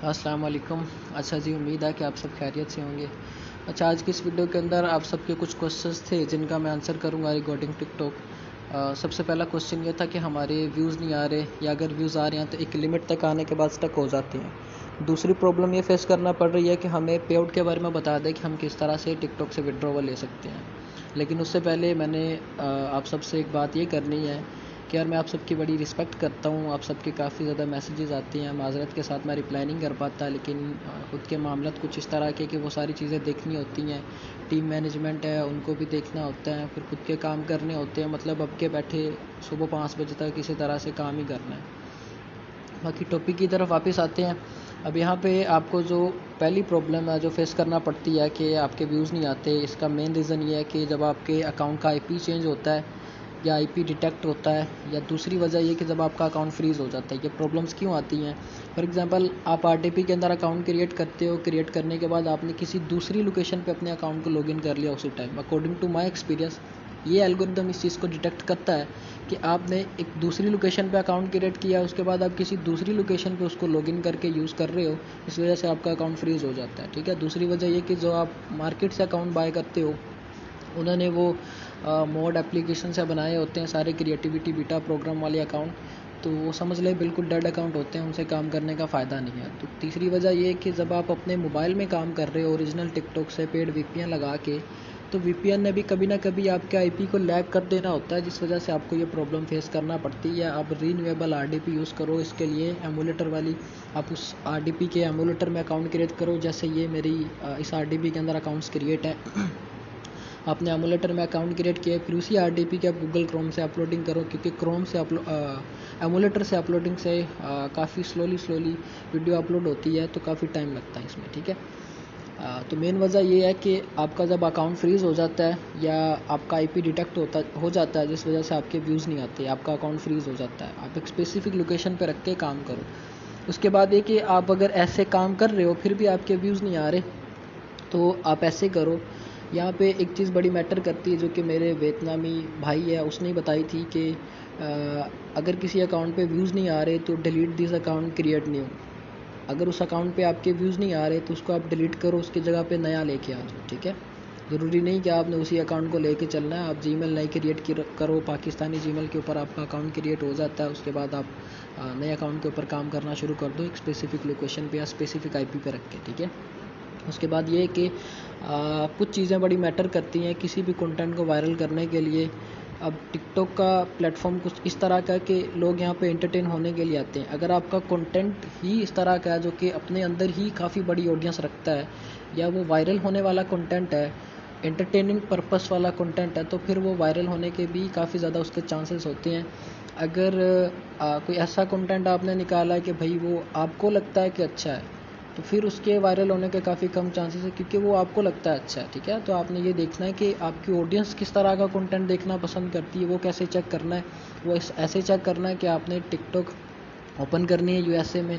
अस्सलाम वालेकुम। अच्छा जी, उम्मीद है कि आप सब खैरियत से होंगे। अच्छा, आज की इस वीडियो के अंदर आप सबके कुछ क्वेश्चंस थे जिनका मैं आंसर करूंगा रिगार्डिंग टिकटॉक। सबसे पहला क्वेश्चन ये था कि हमारे व्यूज़ नहीं आ रहे, या अगर व्यूज़ आ रहे हैं तो एक लिमिट तक आने के बाद स्टक हो जाते हैं। दूसरी प्रॉब्लम ये फेस करना पड़ रही है कि हमें पे आउट के बारे में बता दें कि हम किस तरह से टिकटॉक से विड्रॉवल ले सकते हैं। लेकिन उससे पहले मैंने आप सबसे एक बात ये करनी है कि यार मैं आप सबकी बड़ी रिस्पेक्ट करता हूँ। आप सबके काफ़ी ज़्यादा मैसेजेस आते हैं, माज़रत के साथ मैं रिप्लाई नहीं कर पाता, लेकिन ख़ुद के मामलात कुछ इस तरह के कि वो सारी चीज़ें देखनी होती हैं। टीम मैनेजमेंट है, उनको भी देखना होता है, फिर खुद के काम करने होते हैं। मतलब अब के बैठे सुबह 5 बजे तक किसी तरह से काम ही करना है। बाकी टॉपिक की तरफ वापस आते हैं। अब यहाँ पे आपको जो पहली प्रॉब्लम है जो फेस करना पड़ती है कि आपके व्यूज़ नहीं आते, इसका मेन रीज़न ये है कि जब आपके अकाउंट का आईपी चेंज होता है या आईपी डिटेक्ट होता है, या दूसरी वजह ये कि जब आपका अकाउंट फ्रीज़ हो जाता है। ये प्रॉब्लम्स क्यों आती हैं? फॉर एग्जांपल, आप आरटीपी के अंदर अकाउंट क्रिएट करते हो, क्रिएट करने के बाद आपने किसी दूसरी लोकेशन पे अपने अकाउंट को लॉगिन कर लिया उसी time. According to my experience, ये एल्गोरिदम इस चीज़ को डिटेक्ट करता है कि आपने एक दूसरी लोकेशन पे अकाउंट क्रिएट किया, उसके बाद आप किसी दूसरी लोकेशन पे उसको लॉगिन करके यूज़ कर रहे हो, इस वजह से आपका अकाउंट फ्रीज़ हो जाता है। ठीक है। दूसरी वजह ये कि जो आप मार्केट से अकाउंट बाय करते हो, उन्होंने वो मोड एप्लीकेशन से बनाए होते हैं सारे क्रिएटिविटी बीटा प्रोग्राम वाले अकाउंट, तो वो समझ ले बिल्कुल डेड अकाउंट होते हैं, उनसे काम करने का फ़ायदा नहीं है। तो तीसरी वजह ये है कि जब आप अपने मोबाइल में काम कर रहे हो ओरिजिनल टिकटॉक से पेड वीपीएन लगा के, तो वीपीएन ने भी कभी ना कभी आपके आईपी को लैग कर देना होता है, जिस वजह से आपको ये प्रॉब्लम फेस करना पड़ती है। आप रीन्यूएबल आरडीपी यूज़ करो, इसके लिए एमुलेटर वाली आप उस आरडीपी के एमुलेटर में अकाउंट क्रिएट करो। जैसे ये मेरी इस आरडीपी के अंदर अकाउंट्स क्रिएट है। आपने एमुलेटर में अकाउंट क्रिएट किया, फिर उसी आरडीपी के आप गूगल क्रोम से अपलोडिंग करो, क्योंकि क्रोम से एमुलेटर से अपलोडिंग से काफ़ी स्लोली वीडियो अपलोड होती है, तो काफ़ी टाइम लगता है इसमें। ठीक है। तो मेन वजह ये है कि आपका जब अकाउंट फ्रीज़ हो जाता है या आपका आईपी डिटेक्ट हो जाता है, जिस वजह से आपके व्यूज़ नहीं आते, आपका अकाउंट फ्रीज़ हो जाता है, आप एक स्पेसिफिक लोकेशन पर रख के काम करो। उसके बाद ये कि आप अगर ऐसे काम कर रहे हो फिर भी आपके व्यूज़ नहीं आ रहे, तो आप ऐसे करो। यहाँ पे एक चीज़ बड़ी मैटर करती है जो कि मेरे वियतनामी भाई है उसने ही बताई थी कि अगर किसी अकाउंट पे व्यूज़ नहीं आ रहे तो delete this account create new. अगर उस अकाउंट पे आपके व्यूज़ नहीं आ रहे तो उसको आप डिलीट करो, उसकी जगह पे नया लेके आ जाओ। ठीक है। ज़रूरी नहीं कि आपने उसी अकाउंट को लेके चलना है। आप जीमेल नई क्रिएट करो, पाकिस्तानी जीमेल के ऊपर आपका अकाउंट क्रिएट हो जाता है, उसके बाद आप नए अकाउंट के ऊपर काम करना शुरू कर दो, एक स्पेसिफिक लोकेशन पे या स्पेसिफिक आईपी पे रख के। ठीक है। उसके बाद ये कि कुछ चीज़ें बड़ी मैटर करती हैं किसी भी कंटेंट को वायरल करने के लिए। अब टिकटॉक का प्लेटफॉर्म कुछ इस तरह का है कि लोग यहाँ पे एंटरटेन होने के लिए आते हैं। अगर आपका कंटेंट ही इस तरह का है जो कि अपने अंदर ही काफ़ी बड़ी ऑडियंस रखता है, या वो वायरल होने वाला कंटेंट है, एंटरटेनिंग पर्पस वाला कंटेंट है, तो फिर वो वायरल होने के भी काफ़ी ज़्यादा उसके चांसेस होते हैं। अगर कोई ऐसा कंटेंट आपने निकाला है कि भाई वो आपको लगता है कि अच्छा है, तो फिर उसके वायरल होने के काफ़ी कम चांसेस है, क्योंकि वो आपको लगता है अच्छा है। ठीक है। तो आपने ये देखना है कि आपकी ऑडियंस किस तरह का कंटेंट देखना पसंद करती है, वो कैसे चेक करना है। वो ऐसे चेक करना है कि आपने टिकटॉक ओपन करनी है यूएसए में,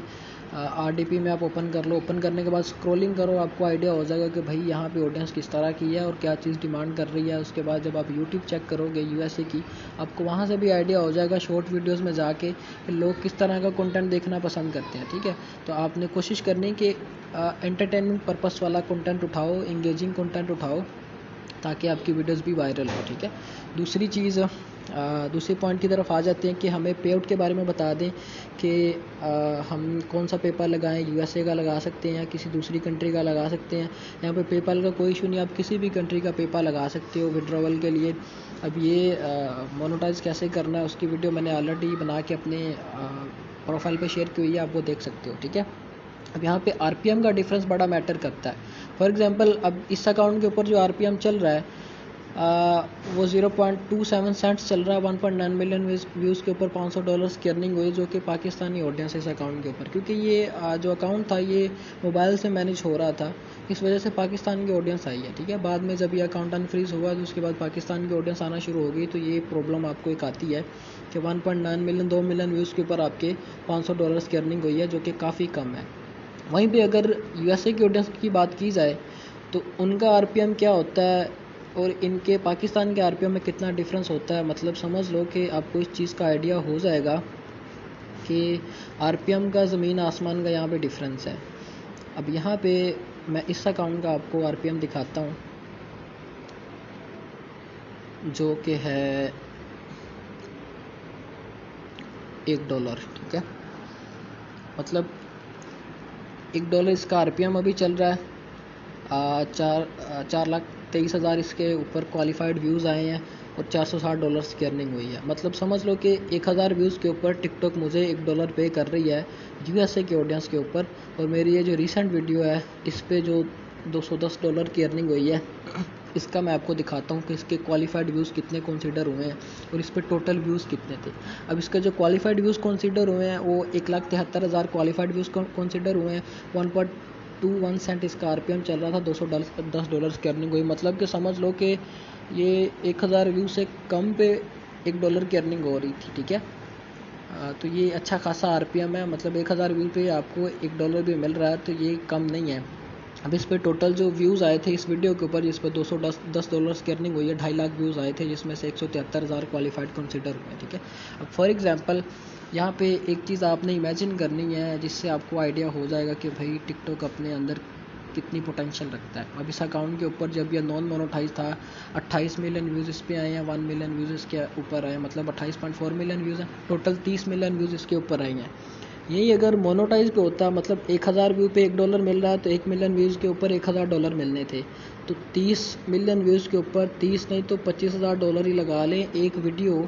आरडीपी में आप ओपन कर लो। ओपन करने के बाद स्क्रॉलिंग करो, आपको आइडिया हो जाएगा कि भाई यहाँ पे ऑडियंस किस तरह की है और क्या चीज़ डिमांड कर रही है। उसके बाद जब आप यूट्यूब चेक करोगे यूएसए की, आपको वहाँ से भी आइडिया हो जाएगा शॉर्ट वीडियोस में जाके कि लोग किस तरह का कंटेंट देखना पसंद करते हैं। ठीक है। तो आपने कोशिश करनी कि एंटरटेनमेंट पर्पस वाला कंटेंट उठाओ, इंगेजिंग कंटेंट उठाओ, ताकि आपकी वीडियोस भी वायरल हो। ठीक है। दूसरी चीज़, दूसरे पॉइंट की तरफ आ जाते हैं कि हमें पे आउट के बारे में बता दें कि हम कौन सा पेपाल लगाएं, यूएसए का लगा सकते हैं या किसी दूसरी कंट्री का लगा सकते हैं। यहाँ पे पेपाल का कोई इशू नहीं, आप किसी भी कंट्री का पेपाल लगा सकते हो विड्रॉवल के लिए। अब ये मोनेटाइज कैसे करना है उसकी वीडियो मैंने ऑलरेडी बना के अपने प्रोफाइल पे शेयर की हुई है, आप वो देख सकते हो। ठीक है। अब यहाँ पे आरपीएम का डिफरेंस बड़ा मैटर करता है। फॉर एग्जांपल, अब इस अकाउंट के ऊपर जो आरपीएम चल रहा है वो 0.27 सेंट्स चल रहा है। 1.9 मिलियन व्यूज़ के ऊपर $500 की अर्निंग हुई, जो कि पाकिस्तानी ऑडियंस है इस अकाउंट के ऊपर, क्योंकि ये जो अकाउंट था ये मोबाइल से मैनेज हो रहा था, इस वजह से पाकिस्तान की ऑडियंस आई है। ठीक है। बाद में जब ये अकाउंट अनफ्रीज हुआ तो उसके बाद पाकिस्तान की ऑडियंस आना शुरू हो गई, तो ये प्रॉब्लम आपको एक आती है कि 1.9 मिलियन 2 मिलियन व्यूज़ के ऊपर आपके $500 की अर्निंग हुई है, जो कि काफ़ी कम है। वहीं पे अगर यूएसए की ऑडियंस की बात की जाए तो उनका आरपीएम क्या होता है और इनके पाकिस्तान के आरपीएम में कितना डिफरेंस होता है, मतलब समझ लो कि आपको इस चीज़ का आइडिया हो जाएगा कि आरपीएम का ज़मीन आसमान का यहाँ पे डिफरेंस है। अब यहाँ पे मैं इस अकाउंट का आपको आरपीएम दिखाता हूँ, जो कि है $1, ठीक है। मतलब $1 इसका आरपीएम अभी चल रहा है। 4,23,000 इसके ऊपर क्वालिफाइड व्यूज़ आए हैं और $460 की अर्निंग हुई है। मतलब समझ लो कि 1,000 व्यूज़ के ऊपर टिकटॉक मुझे $1 पे कर रही है यूएसए के ऑडियंस के ऊपर। और मेरी ये जो रिसेंट वीडियो है इस पे जो $210 की अर्निंग हुई है, इसका मैं आपको दिखाता हूँ कि इसके क्वालिफाइड व्यूज़ कितने कंसीडर हुए हैं और इस पे टोटल व्यूज़ कितने थे। अब इसके जो क्वालिफाइड व्यूज़ कंसीडर हुए हैं वो 1,73,000 क्वालिफाइड व्यूज़ कंसीडर हुए हैं। 1.21 सेंट इसका आरपीएम चल रहा था, $210 की अर्निंग हुई। मतलब कि समझ लो कि ये 1,000 व्यू से कम पे $1 की अर्निंग हो रही थी, ठीक है। तो ये अच्छा खासा आरपीएम है। मतलब 1,000 व्यू पे आपको $1 भी मिल रहा है, तो ये कम नहीं है। अब इस पे टोटल जो व्यूज़ आए थे इस वीडियो के ऊपर, जिस पर $210 की अर्निंग हुई है, 2.5 लाख व्यूज़ आए थे, जिसमें से 173,000 क्वालिफाइड कंसिडर हुए, ठीक है। अब फॉर एग्जांपल यहाँ पे एक चीज़ आपने इमेजिन करनी है जिससे आपको आइडिया हो जाएगा कि भाई टिकटॉक अपने अंदर कितनी पोटेंशियल रखता है। अब इस अकाउंट के ऊपर जब ये नॉन मोनेटाइज था, 28 मिलियन व्यूज़ इस पे आए हैं, 1 मिलियन व्यूज़ इसके ऊपर आए, मतलब 28.4 मिलियन व्यूज़ हैं, टोटल 30 मिलियन व्यूज़ इसके ऊपर आए हैं। यही अगर मोनोटाइज पे होता, मतलब 1,000 व्यू पे $1 मिल रहा है, तो 1 मिलियन व्यूज़ के ऊपर $1,000 मिलने थे। तो 30 मिलियन व्यूज़ के ऊपर 30 नहीं तो $25,000 ही लगा लें। एक वीडियो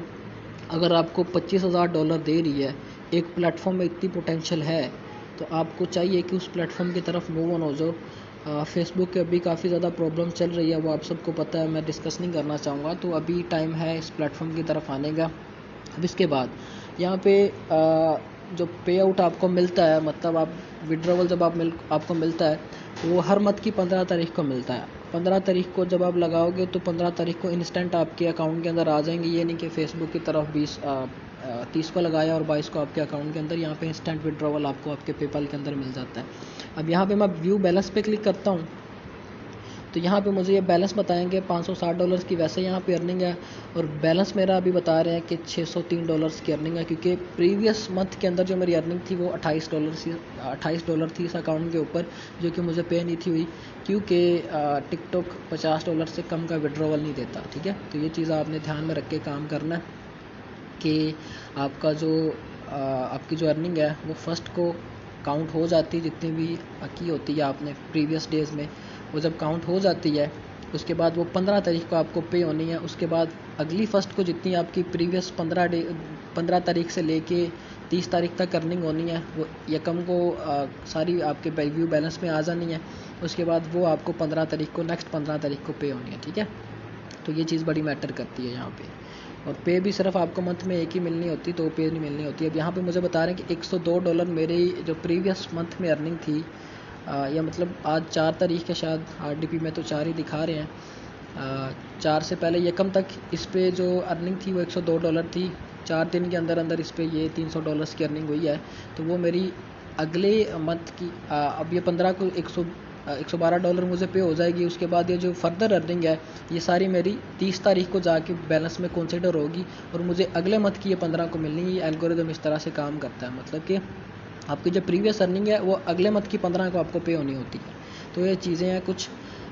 अगर आपको $25,000 दे रही है, एक प्लेटफॉर्म में इतनी पोटेंशियल है, तो आपको चाहिए कि उस प्लेटफॉर्म की तरफ मूव ऑन हो जाओ। फेसबुक के अभी काफ़ी ज़्यादा प्रॉब्लम चल रही है, वो आप सबको पता है, मैं डिस्कस नहीं करना चाहूँगा। तो अभी टाइम है इस प्लेटफॉर्म की तरफ आने का। अब इसके बाद यहाँ पे जो पे आउट आपको मिलता है, मतलब आप विड्रॉवल जब आपको मिलता है, तो वो हर मंथ की 15 तारीख को मिलता है। 15 तारीख को जब आप लगाओगे तो 15 तारीख को इंस्टेंट आपके अकाउंट के अंदर आ जाएंगे। ये नहीं कि फेसबुक की तरफ 30 को लगाया और 22 को आपके अकाउंट के अंदर, यहाँ पे इंस्टेंट विड्रॉवल आपको आपके पेपल के अंदर मिल जाता है। अब यहाँ पे मैं व्यू बैलेंस पे क्लिक करता हूँ, तो यहाँ पे मुझे ये बैलेंस बताएंगे $560 की वैसे यहाँ पे अर्निंग है, और बैलेंस मेरा अभी बता रहे हैं कि $603 की अर्निंग है, क्योंकि प्रीवियस मंथ के अंदर जो मेरी अर्निंग थी वो $28 थी इस अकाउंट के ऊपर, जो कि मुझे पे नहीं थी हुई, क्योंकि टिकटॉक $50 से कम का विड्रॉवल नहीं देता, ठीक है। तो ये चीज़ आपने ध्यान में रख के काम करना है कि आपका जो आपकी जो अर्निंग है वो फर्स्ट को काउंट हो जाती है, जितनी भी की होती है आपने प्रीवियस डेज़ में, वो जब काउंट हो जाती है उसके बाद वो 15 तारीख को आपको पे होनी है। उसके बाद अगली फर्स्ट को जितनी आपकी प्रीवियस 15 तारीख से लेके 30 तारीख तक अर्निंग होनी है, वो यकम को सारी आपके व्यू बैलेंस में आ जानी है। उसके बाद वो आपको 15 तारीख को, नेक्स्ट 15 तारीख को पे होनी है, ठीक है। तो ये चीज़ बड़ी मैटर करती है यहाँ पे। और पे भी सिर्फ आपको मंथ में एक ही मिलनी होती, तो पे नहीं मिलनी होती। अब यहाँ पे मुझे बता रहे हैं कि $102 मेरी जो प्रीवियस मंथ में अर्निंग थी, या मतलब आज 4 तारीख है, शायद RDP में तो 4 ही दिखा रहे हैं। 4 से पहले यकम तक इस पे जो अर्निंग थी वो $102 थी। 4 दिन के अंदर अंदर इस पे ये $300 की अर्निंग हुई है। तो वो मेरी अगले मंथ की अब ये 15 को $112 मुझे पे हो जाएगी। उसके बाद ये जो फर्दर अर्निंग है ये सारी मेरी 30 तारीख को जाके बैलेंस में कंसिडर होगी, और मुझे अगले मंथ की ये 15 को मिलनी है। ये एल्गोरिदम इस तरह से काम करता है, मतलब कि आपकी जो प्रीवियस अर्निंग है वो अगले मंथ की 15 को आपको पे होनी होती है। तो ये चीज़ें हैं कुछ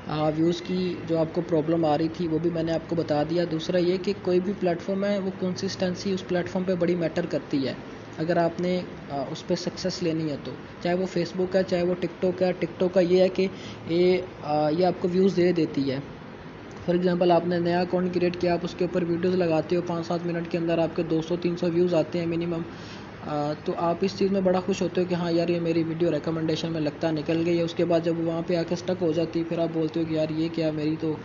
व्यूज़ की जो आपको प्रॉब्लम आ रही थी, वो भी मैंने आपको बता दिया। दूसरा ये कि कोई भी प्लेटफॉर्म है वो कंसिस्टेंसी उस प्लेटफॉर्म पे बड़ी मैटर करती है। अगर आपने उस पर सक्सेस लेनी है, तो चाहे वो फेसबुक है चाहे वो टिकटॉक है। टिकटॉक का ये है कि ये आपको व्यूज़ दे देती है। फॉर एग्जांपल आपने नया अकाउंट क्रिएट किया, आप उसके ऊपर वीडियोस लगाते हो, 5-7 मिनट के अंदर आपके 200-300 व्यूज़ आते हैं मिनिमम। तो आप इस चीज़ में बड़ा खुश होते हो कि हाँ यार ये मेरी वीडियो रिकमेंडेशन में लगता निकल गई है। उसके बाद जब वहाँ पे आके स्टक हो जाती है, फिर आप बोलते हो कि यार ये क्या, मेरी तो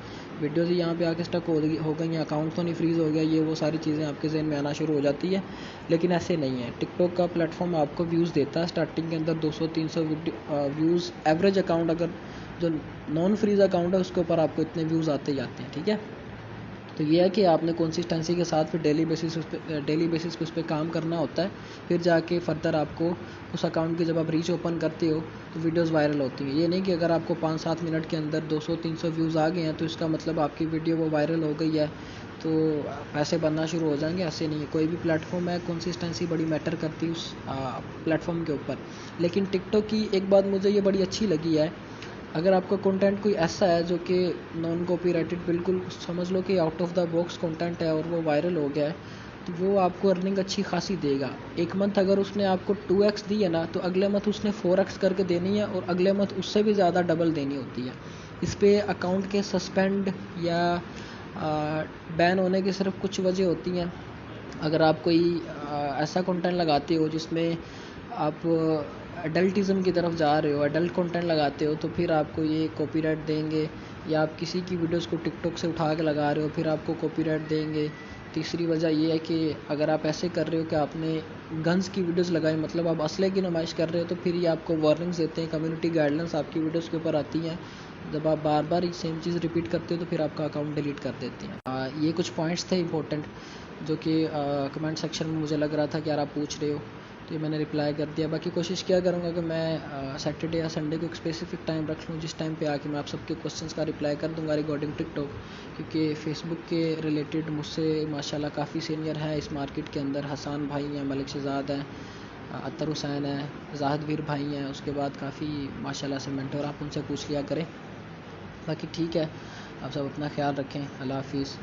वीडियोज़ ही यहाँ पे आके स्टक हो गई हैं, अकाउंट तो नहीं फ्रीज़ हो गया, ये वो सारी चीज़ें आपके जहन में आना शुरू हो जाती है। लेकिन ऐसे नहीं है, टिकटॉक का प्लेटफॉर्म आपको व्यूज़ देता है स्टार्टिंग के अंदर 200-300 व्यूज़ एवरेज अकाउंट, अगर जो नॉन फ्रीज अकाउंट है उसके ऊपर आपको इतने व्यूज़ आते ही आते हैं, ठीक है। तो ये है कि आपने कंसिस्टेंसी के साथ फिर डेली बेसिस पे उस पर काम करना होता है। फिर जाके फर्दर आपको उस अकाउंट की जब आप रीच ओपन करते हो तो वीडियोस वायरल होती हैं। ये नहीं कि अगर आपको 5-7 मिनट के अंदर 200-300 व्यूज़ आ गए हैं तो इसका मतलब आपकी वीडियो वो वायरल हो गई है। तो पैसे बनना शुरू हो जाएंगे। ऐसे नहीं है, कोई भी प्लेटफॉर्म है, कंसिस्टेंसी बड़ी मैटर करती है उस प्लेटफॉर्म के ऊपर। लेकिन टिकटॉक की एक बात मुझे ये बड़ी अच्छी लगी है, अगर आपका कंटेंट कोई ऐसा है जो कि नॉन कॉपीराइटेड, बिल्कुल समझ लो कि out of the box content है और वो वायरल हो गया है, तो वो आपको अर्निंग अच्छी खासी देगा। एक मंथ अगर उसने आपको 2x दी है ना, तो अगले मंथ उसने 4x करके देनी है और अगले मंथ उससे भी ज़्यादा डबल देनी होती है। इस पे अकाउंट के सस्पेंड या बैन होने की सिर्फ कुछ वजह होती हैं। अगर आप कोई ऐसा कंटेंट लगाते हो जिसमें आप एडल्टिज़म की तरफ जा रहे हो, एडल्ट कंटेंट लगाते हो, तो फिर आपको ये कॉपीराइट देंगे। या आप किसी की वीडियोस को टिकटॉक से उठा के लगा रहे हो, फिर आपको कॉपीराइट देंगे। तीसरी वजह ये है कि अगर आप ऐसे कर रहे हो कि आपने गन्स की वीडियोस लगाई, मतलब आप असले की नुमाइश कर रहे हो, तो फिर ये आपको वार्निंग्स देते हैं, कम्युनिटी गाइडलाइंस आपकी वीडियोस के ऊपर आती हैं। जब आप बार बार ये सेम चीज़ रिपीट करते हो तो फिर आपका अकाउंट डिलीट कर देते हैं। ये कुछ पॉइंट्स थे इंपॉर्टेंट, जो कि कमेंट सेक्शन में मुझे लग रहा था कि यार आप पूछ रहे हो, तो ये मैंने रिप्लाई कर दिया। बाकी कोशिश किया करूँगा कि मैं सैटरडे या संडे को एक स्पेसिफिक टाइम रख लूँ, जिस टाइम पे आके मैं आप सबके क्वेश्चंस का रिप्लाई कर दूँगा रिगार्डिंग टिकटॉक। क्योंकि फेसबुक के रिलेटेड मुझसे माशाल्लाह काफ़ी सीनियर हैं इस मार्केट के अंदर। हसन भाई हैं, मलिक शहजाद हैं, अतर हुसैन है, जाहिद वीर भाई हैं, उसके बाद काफ़ी माशाल्लाह से मेंटर, आप उनसे पूछ लिया करें। बाकी ठीक है, आप सब अपना ख्याल रखें। अल्लाह हाफिज़।